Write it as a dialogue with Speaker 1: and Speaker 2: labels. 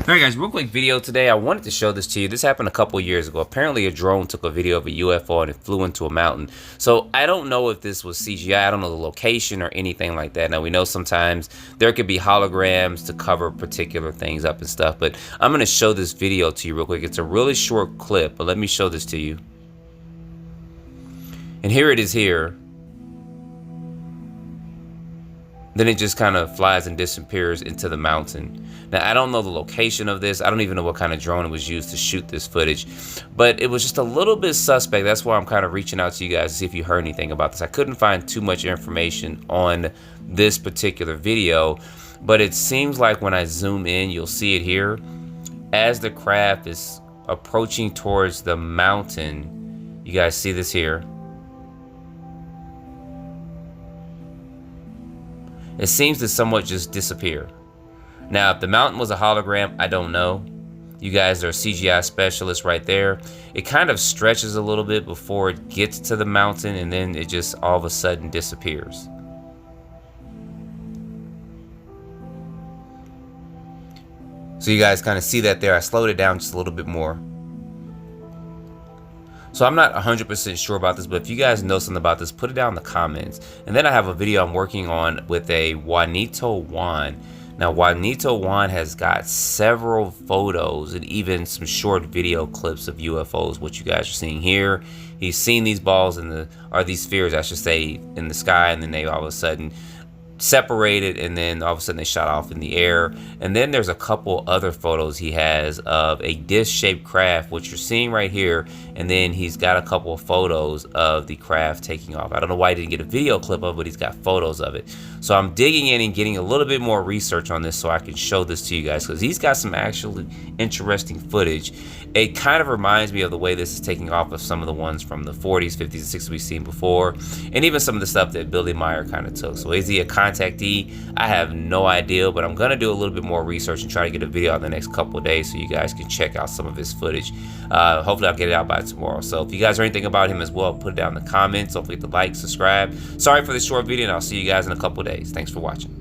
Speaker 1: Alright guys, real quick video today. I wanted to show this to you. This happened a couple years ago. Apparently a drone took a video of a UFO and it flew into a mountain. So I don't know if this was CGI. I don't know the location or anything like that. Now we know sometimes there could be holograms to cover particular things up and stuff, but I'm going to show this video to you real quick. It's a really short clip, but let me show this to you. And here it is here. Then it just kind of flies and disappears into the mountain. Now, I don't know the location of this. I don't even know what kind of drone it was used to shoot this footage. But it was just a little bit suspect. That's why I'm kind of reaching out to you guys to see if you heard anything about this. I couldn't find too much information on this particular video. But it seems like when I zoom in, you'll see it here. As the craft is approaching towards the mountain, you guys see this here. It seems to somewhat just disappear. Now, if the mountain was a hologram, I don't know. You guys are CGI specialists right there. It kind of stretches a little bit before it gets to the mountain, and then it just all of a sudden disappears. So you guys kind of see that there. I slowed it down just a little bit more. So I'm not 100% sure about this, but if you guys know something about this, put it down in the comments. And then I have a video I'm working on with a Juanito Juan. Now, Juanito Juan has got several photos and even some short video clips of UFOs, what you guys are seeing here. He's seen these balls or these spheres, I should say, in the sky, and then they all of a sudden separated, and then all of a sudden they shot off in the air. And then there's a couple other photos he has of a disc-shaped craft, which you're seeing right here, and then he's got a couple of photos of the craft taking off. I don't know why he didn't get a video clip of it, but he's got photos of it. So I'm digging in and getting a little bit more research on this so I can show this to you guys, because he's got some actually interesting footage. It kind of reminds me of the way this is taking off of some of the ones from the 40s, 50s, and 60s we've seen before, and even some of the stuff that Billy Meyer kind of took. So is he a contactee? I have no idea, but I'm gonna do a little bit more research and try to get a video out in the next couple of days so you guys can check out some of his footage. Hopefully I'll get it out by tomorrow. So if you guys know anything about him as well, put it down in the comments. Don't forget to like, subscribe. Sorry for this short video, and I'll see you guys in a couple of days. Thanks for watching.